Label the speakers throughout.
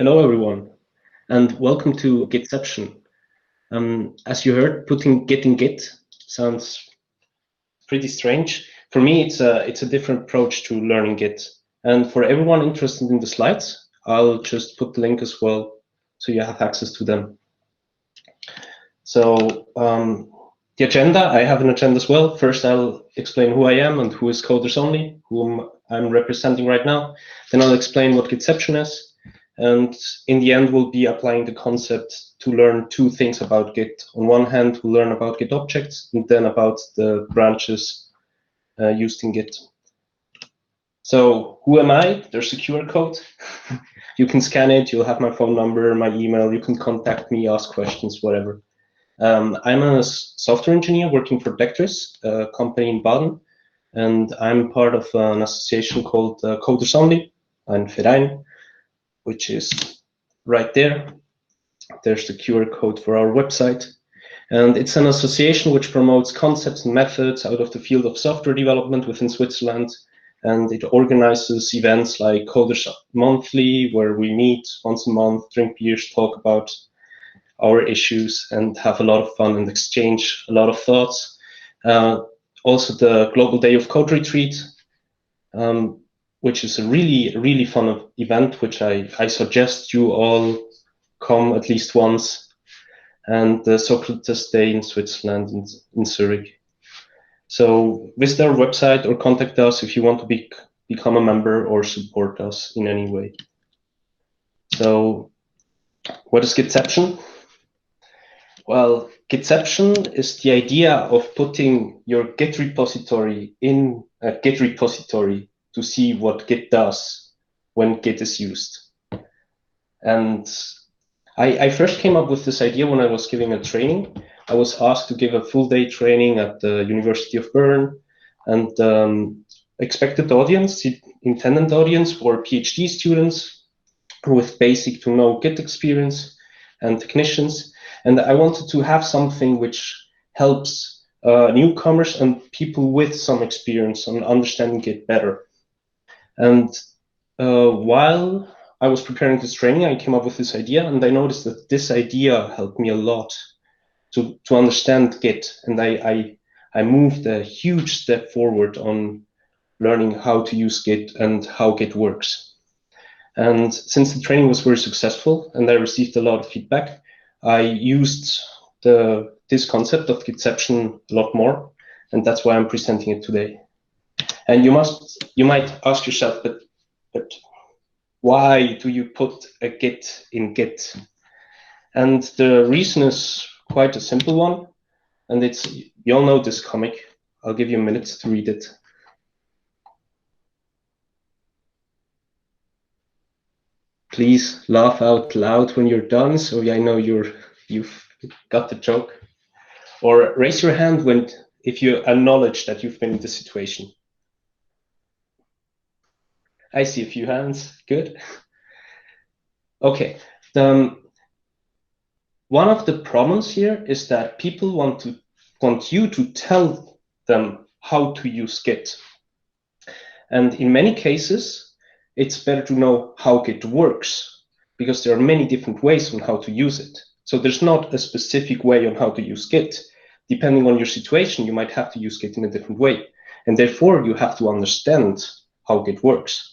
Speaker 1: Hello, everyone, and welcome to Gitception. As you heard, putting Git in Git sounds pretty strange. For me, it's a different approach to learning Git. And for everyone interested in the slides, I'll just put the link as well, so you have access to them. So the agenda, I have an agenda as well. First, I'll explain who I am and who is Coders Only, whom I'm representing right now. Then I'll explain what Gitception is. And in the end, we'll be applying the concept to learn two things about Git. On one hand, we'll learn about Git objects, and then about the branches used in Git. So who am I? There's a QR code. You can scan it. You'll have my phone number, my email. You can contact me, ask questions, whatever. I'm a software engineer working for TechTalkThursday, a company in Baden, and I'm part of an association called Coders Only, ein Verein, which is right there. There's the QR code for our website. And it's an association which promotes concepts and methods out of the field of software development within Switzerland. And it organizes events like Coders Monthly, where we meet once a month, drink beers, talk about our issues, and have a lot of fun and exchange a lot of thoughts. Also, the Global Day of Code Retreat, which is a really fun event, which I suggest you all come at least once, and the Socrates Day in Switzerland, in Zurich. So visit our website or contact us if you want to become a member or support us in any way. So what is Gitception? Well, Gitception is the idea of putting your Git repository in a Git repository to see what Git does when Git is used. And I first came up with this idea when I was giving a training. I was asked to give a full-day training at the University of Bern, and expected audience, the intended audience, were PhD students with basic to no Git experience and technicians. And I wanted to have something which helps newcomers and people with some experience on understanding Git better. And while I was preparing this training, I came up with this idea, and I noticed that this idea helped me a lot to understand Git. And I moved a huge step forward on learning how to use Git and how Git works. And since the training was very successful and I received a lot of feedback, I used this concept of Gitception a lot more, and that's why I'm presenting it today. And you might ask yourself, but why do you put a Git in Git? And the reason is quite a simple one, and you all know this comic. I'll give you a minute to read it. Please laugh out loud when you're done, so I know you've got the joke. Or raise your hand if you acknowledge that you've been in this situation. I see a few hands. Good. Okay. One of the problems here is that people want you to tell them how to use Git. And in many cases, it's better to know how Git works, because there are many different ways on how to use it. So there's not a specific way on how to use Git. Depending on your situation, you might have to use Git in a different way. And therefore, you have to understand how Git works.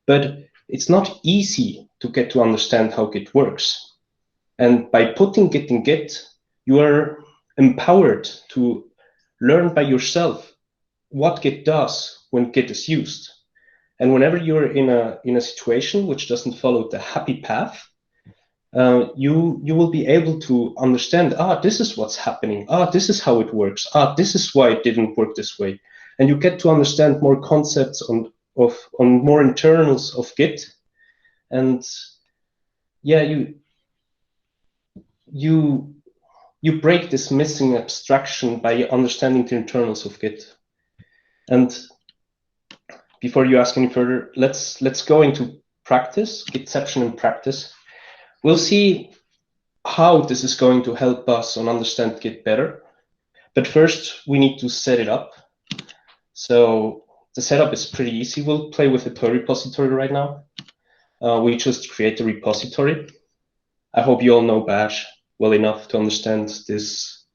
Speaker 1: But it's not easy to get to understand how Git works. And by putting Git in Git, you are empowered to learn by yourself what Git does when Git is used. And whenever you're in a situation which doesn't follow the happy path, you will be able to understand, this is what's happening. This is how it works. This is why it didn't work this way. And you get to understand more concepts on more internals of Git. And yeah, you break this missing abstraction by understanding the internals of Git. And before you ask any further, let's go into practice, Gitception in practice. We'll see how this is going to help us on understand Git better. But first, we need to set it up. So the setup is pretty easy. We'll play with the code repository right now. we just create a repository. I hope you all know Bash well enough to understand these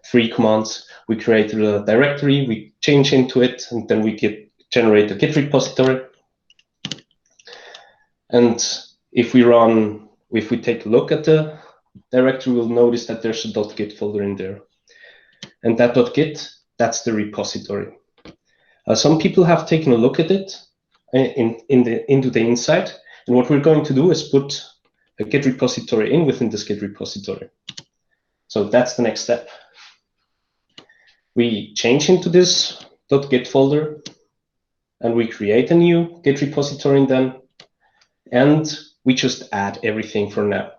Speaker 1: 3 commands. We create a directory, we change into it, and then we generate a Git repository. And if we take a look at the directory, we'll notice that there's a .git folder in there. And that .git, that's the repository. Some people have taken a look at it into the inside. And what we're going to do is put a Git repository within this Git repository. So that's the next step. We change into this .git folder, and we create a new Git repository in them, and we just add everything for now,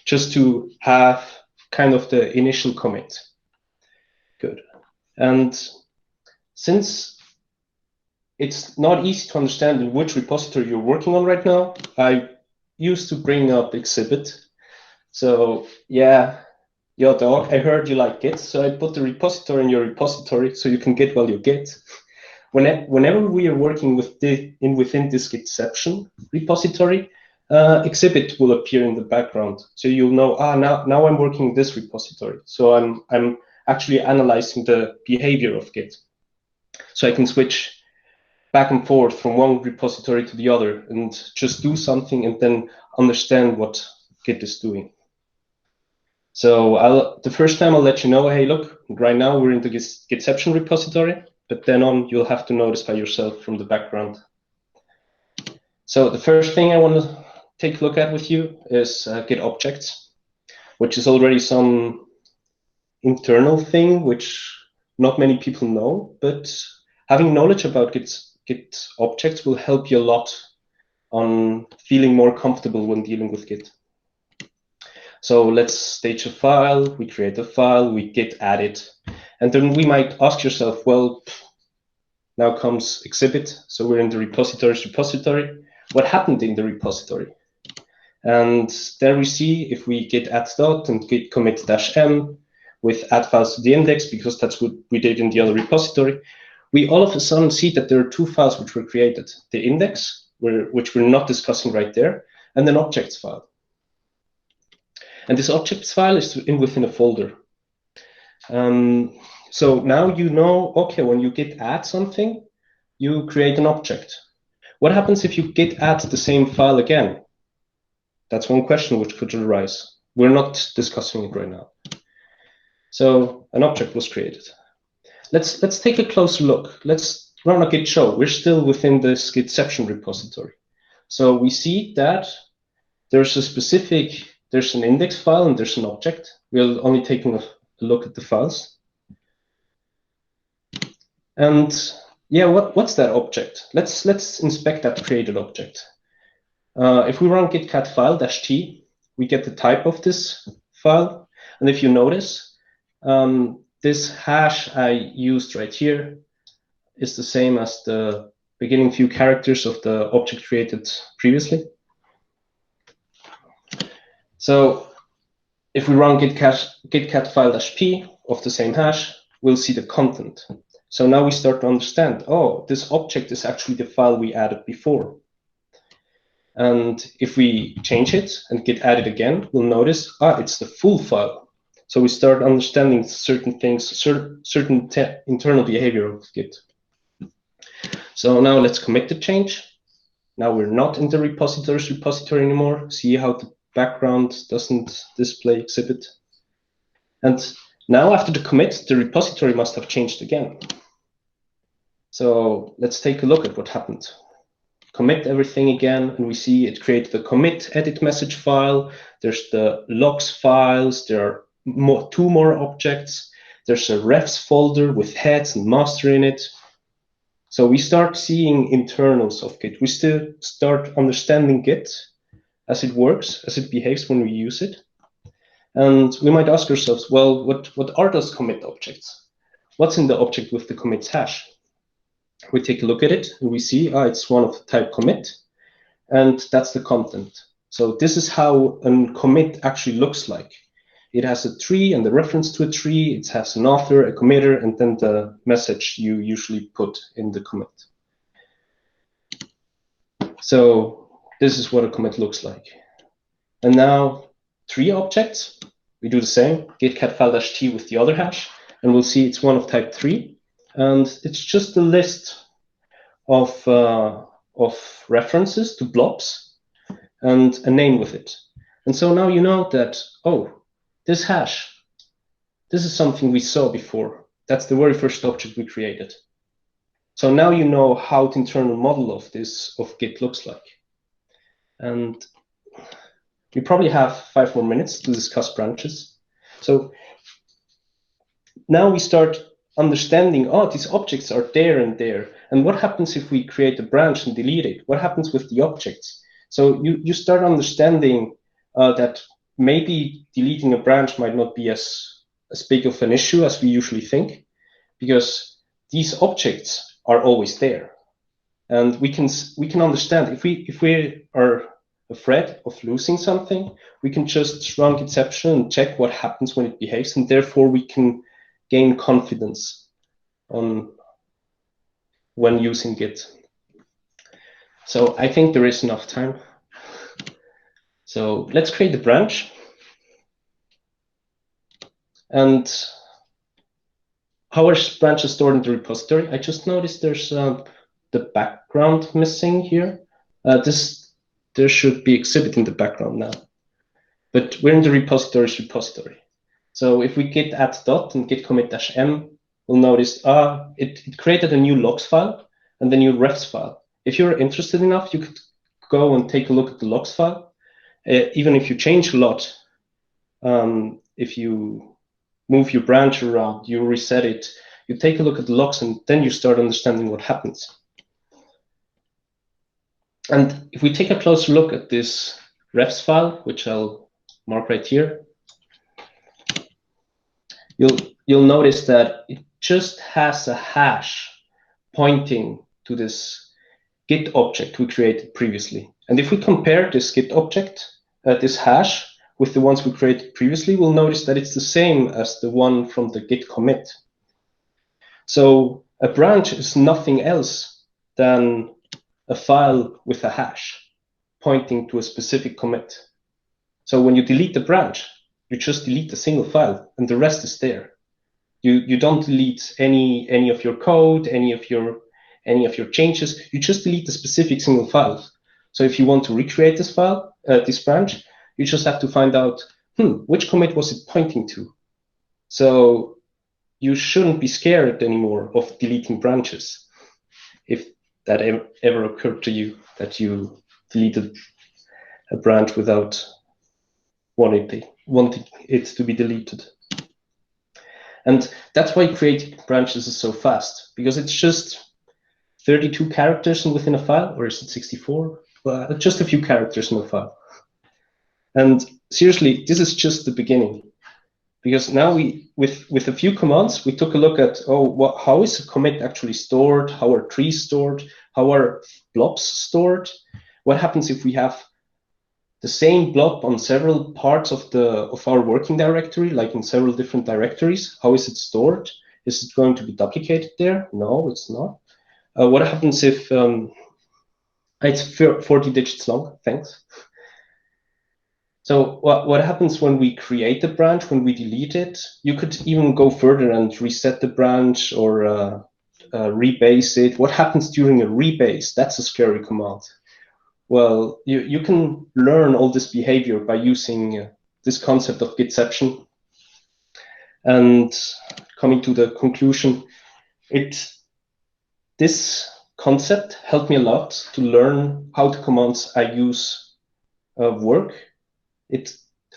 Speaker 1: just to have kind of the initial commit. Good. And since it's not easy to understand in which repository you're working on right now, I used to bring up Exhibit. So yeah, your dog, I heard you like Git, so I put the repository in your repository so you can get while you Git. Whenever we are working within this Gitception repository, Exhibit will appear in the background, so you'll know, now I'm working in this repository. So I'm actually analyzing the behavior of Git, so I can switch back and forth from one repository to the other and just do something and then understand what Git is doing. So the first time I'll let you know, hey, look, right now we're in the Gitception repository, but then on you'll have to notice by yourself from the background. So the first thing I want to take a look at with you is Git objects, which is already some internal thing which not many people know, but having knowledge about Git objects will help you a lot on feeling more comfortable when dealing with Git. So let's stage a file, we create a file, we git add it, and then we might ask yourself, well, now comes Exhibit, so we're in the repository's repository. What happened in the repository? And there we see if we git add dot and git commit -m with add files to the index, because that's what we did in the other repository, we all of a sudden see that there are 2 files which were created, the index, which we're not discussing right there, and an objects file. And this objects file is within a folder. So now you know, okay, when you git add something, you create an object. What happens if you git add the same file again? That's one question which could arise. We're not discussing it right now. So an object was created. Let's take a closer look. Let's run a git show. We're still within this Gitception repository. So we see that there's an index file and there's an object. We're only taking a look at the files. And yeah, what's that object? Let's inspect that created object. If we run git cat file -t, we get the type of this file. And if you notice, this hash I used right here is the same as the beginning few characters of the object created previously. So if we run git cat file -p of the same hash, we'll see the content. So now we start to understand, oh, this object is actually the file we added before. And if we change it and git add it again, we'll notice, it's the full file. So we start understanding certain things, certain internal behavior of Git. So now let's commit the change. Now we're not in the repository's repository anymore. See how the background doesn't display Exhibit. And now after the commit, the repository must have changed again. So let's take a look at what happened. Commit everything again, and we see it created the commit edit message file. There's the logs files. There are 2 more objects. There's a refs folder with heads and master in it. So we start seeing internals of Git. We still start understanding Git as it works, as it behaves when we use it. And we might ask ourselves, well, what are those commit objects? What's in the object with the commits hash? We take a look at it and we see, it's one of the type commit, and that's the content. So this is how a commit actually looks like. It has a tree and the reference to a tree. It has an author, a committer, and then the message you usually put in the commit. So this is what a commit looks like. And now 3 objects, we do the same, git cat file-t with the other hash, and we'll see it's one of type 3. And it's just a list of references to blobs and a name with it. And so now you know that, oh, this hash, this is something we saw before. That's the very first object we created. So now you know how the internal model of Git looks like. And we probably have 5 more minutes to discuss branches. So now we start understanding, oh, these objects are there and there. And what happens if we create a branch and delete it? What happens with the objects? So you start understanding that maybe deleting a branch might not be as big of an issue as we usually think, because these objects are always there. And we can understand if we are afraid of losing something, we can just run Gitception and check what happens when it behaves, and therefore we can gain confidence on when using Git. So I think there is enough time. So let's create a branch. And how are branches stored in the repository? I just noticed there's the background missing here. There should be exhibit in the background now. But we're in the repository's repository. So if we git add dot and git commit -m, we'll notice it created a new logs file and a new refs file. If you're interested enough, you could go and take a look at the logs file. Even if you change a lot, if you move your branch around, you reset it, you take a look at the logs, and then you start understanding what happens. And if we take a closer look at this refs file, which I'll mark right here, you'll notice that it just has a hash pointing to this Git object we created previously. And if we compare this Git object, this hash, with the ones we created previously, we'll notice that it's the same as the one from the Git commit. So a branch is nothing else than a file with a hash pointing to a specific commit. So when you delete the branch, you just delete a single file, and the rest is there. You don't delete any of your code, any of your changes. You just delete the specific single file. So if you want to recreate this file, this branch, you just have to find out, which commit was it pointing to? So you shouldn't be scared anymore of deleting branches, if that ever occurred to you, that you deleted a branch without wanting it to be deleted. And that's why creating branches is so fast, because it's just 32 characters within a file, or is it 64? Well, just a few characters in a file. And seriously, this is just the beginning, because now with a few commands, we took a look at, how is a commit actually stored? How are trees stored? How are blobs stored? What happens if we have the same blob on several parts of our working directory, like in several different directories? How is it stored? Is it going to be duplicated there? No, it's not. What happens if it's 40 digits long? Thanks. So what happens when we create a branch, when we delete it? You could even go further and reset the branch or rebase it. What happens during a rebase? That's a scary command. Well, you can learn all this behavior by using this concept of Gitception. And coming to the conclusion, this concept helped me a lot to learn how the commands I use work.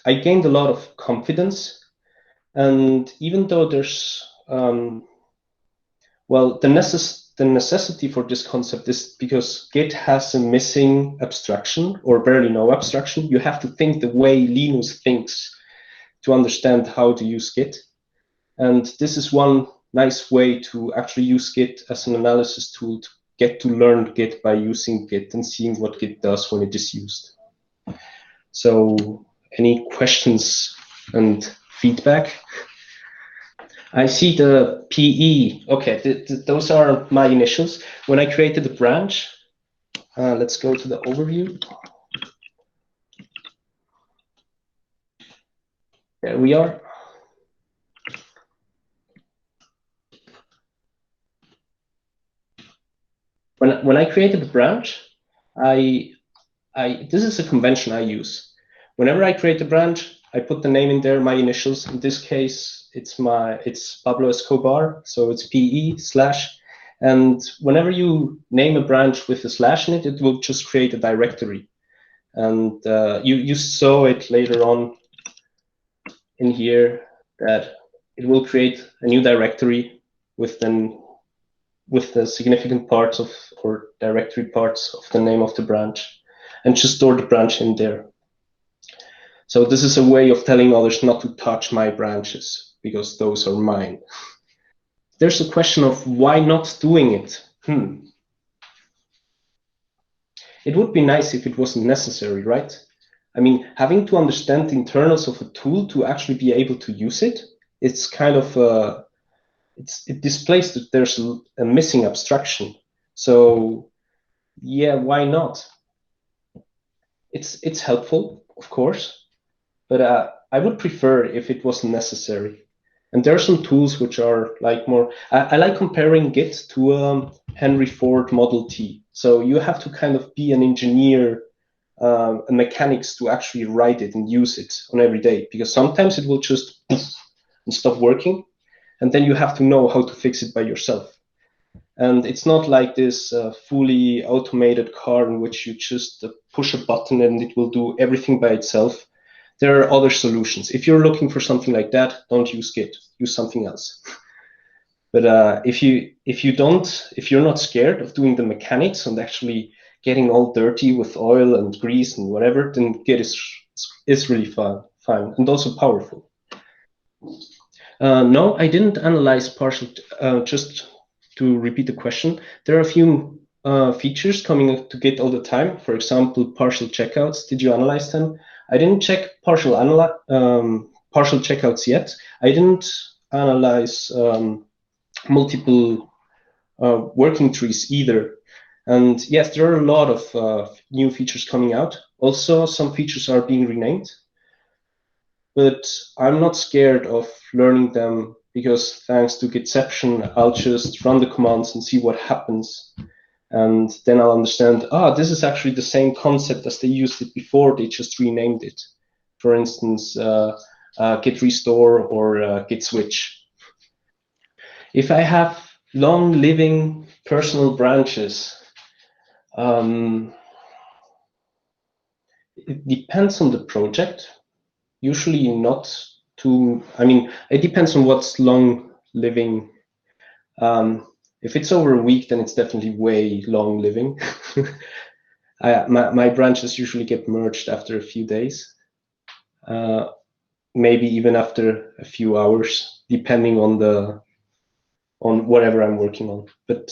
Speaker 1: I gained a lot of confidence, and even though there's the necessity for this concept is because Git has a missing abstraction or barely no abstraction. You have to think the way Linus thinks to understand how to use Git, and this is one nice way to actually use Git as an analysis tool to get to learn Git by using Git and seeing what Git does when it is used. So any questions and feedback? I see the PE. Okay, those are my initials. When I created the branch, let's go to the overview. There we are. When I created the branch, this is a convention I use. Whenever I create a branch, I put the name in there, my initials. In this case, it's Pablo Escobar, so it's PE /. And whenever you name a branch with a slash in it, it will just create a directory. And you saw it later on in here that it will create a new directory with the significant parts of, or directory parts of the name of the branch, and just store the branch in there. So this is a way of telling others not to touch my branches, because those are mine. There's a question of why not doing it. It would be nice if it wasn't necessary, right? I mean, having to understand the internals of a tool to actually be able to use it, it's kind of it displays that there's a missing abstraction. So yeah, why not? It's helpful, of course, but I would prefer if it wasn't necessary. And there are some tools which are like more. I like comparing Git to a Henry Ford Model T. So you have to kind of be an engineer, a mechanics to actually write it and use it on every day, because sometimes it will just and stop working, and then you have to know how to fix it by yourself. And it's not like this fully automated car in which you just push a button and it will do everything by itself. There are other solutions. If you're looking for something like that, don't use Git. Use something else. But if you're not scared of doing the mechanics and actually getting all dirty with oil and grease and whatever, then Git is really fine and also powerful. No, I didn't analyze partial. Just to repeat the question, there are a few features coming to Git all the time. For example, partial checkouts. Did you analyze them? I didn't check partial checkouts yet. I didn't analyze multiple working trees either. And yes, there are a lot of new features coming out. Also, some features are being renamed. But I'm not scared of learning them, because thanks to Gitception, I'll just run the commands and see what happens. And then I'll understand, this is actually the same concept as they used it before. They just renamed it. For instance, git restore or git switch. If I have long living personal branches, it depends on the project. Usually not too, I mean, it depends on what's long living. If it's over a week, then it's definitely way long living. My branches usually get merged after a few days, maybe even after a few hours, depending on whatever I'm working on. But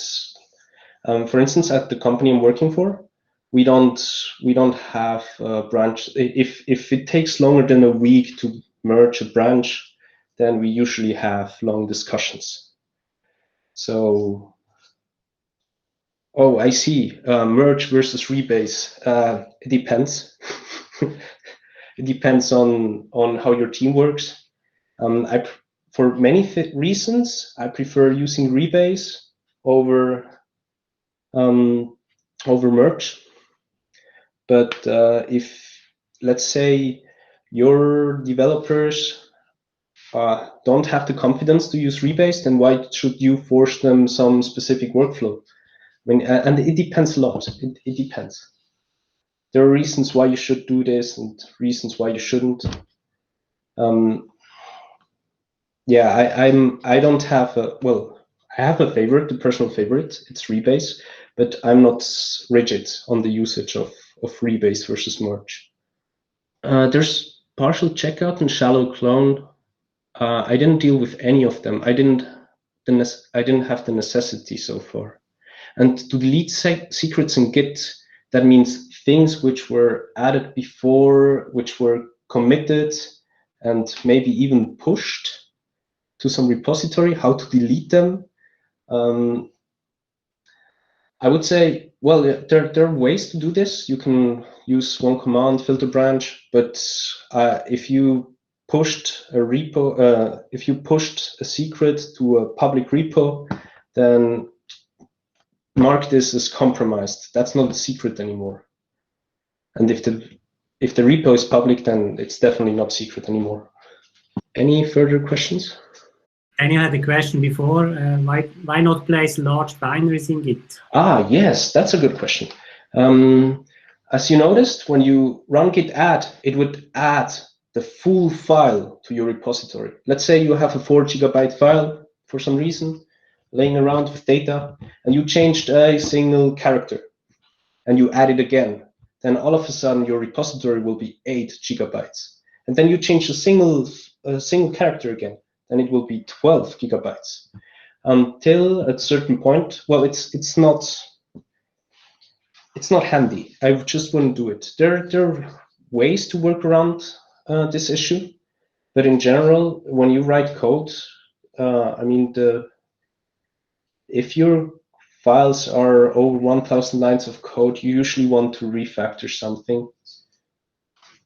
Speaker 1: for instance, at the company I'm working for, we don't have a branch. If it takes longer than a week to merge a branch, then we usually have long discussions. So, I see. Merge versus rebase. It depends. It depends on how your team works. For many reasons, I prefer using rebase over merge. But if, let's say, your developers don't have the confidence to use rebase, then why should you force them some specific workflow? I mean, and it depends a lot. It depends. There are reasons why you should do this and reasons why you shouldn't. Yeah, I don't have I have a favorite, a personal favorite. It's rebase, but I'm not rigid on the usage of rebase versus merge. There's partial checkout and shallow clone. I didn't deal with any of them. I didn't have the necessity so far. And to delete secrets in Git, that means things which were added before, which were committed, and maybe even pushed to some repository. How to delete them? I would say, well, there are ways to do this. You can use one command, filter branch, but if you pushed a repo, if you pushed a secret to a public repo, then mark this as compromised. That's not a secret anymore. And if the repo is public, then it's definitely not secret anymore. Any further questions?
Speaker 2: Daniel had a question before. Why not place large binaries in Git?
Speaker 1: Yes, that's a good question. As you noticed, when you run git add, it would add the full file to your repository. Let's say you have a 4 GB file for some reason, laying around with data, and you changed a single character, and you add it again. Then all of a sudden, your repository will be 8 GB. And then you change a single character again, then it will be 12 GB. Until at a certain point, well, it's not handy. I just wouldn't do it. There are ways to work around this issue, but in general, when you write code, I mean, if your files are over 1,000 lines of code, you usually want to refactor something.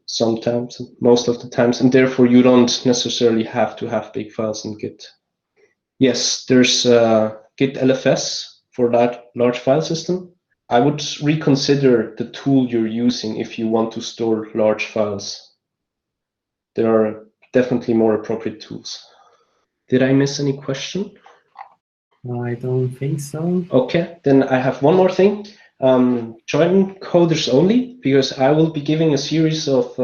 Speaker 1: Sometimes, most of the times, and therefore you don't necessarily have to have big files in Git. Yes, there's Git LFS for that large file system. I would reconsider the tool you're using if you want to store large files. There are definitely more appropriate tools. Did I miss any question?
Speaker 2: I don't think so.
Speaker 1: Okay, then I have one more thing. Join coders only, because I will be giving a series of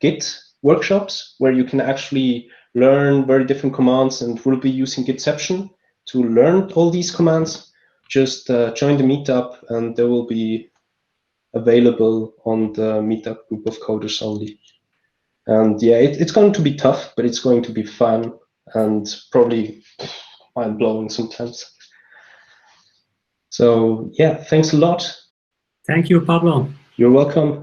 Speaker 1: Git workshops where you can actually learn very different commands, and we'll be using Gitception to learn all these commands. Just join the meetup, and they will be available on the meetup group of coders only. And yeah, it's going to be tough, but it's going to be fun and probably mind-blowing sometimes. So yeah, thanks a lot.
Speaker 2: Thank you, Pablo.
Speaker 1: You're welcome.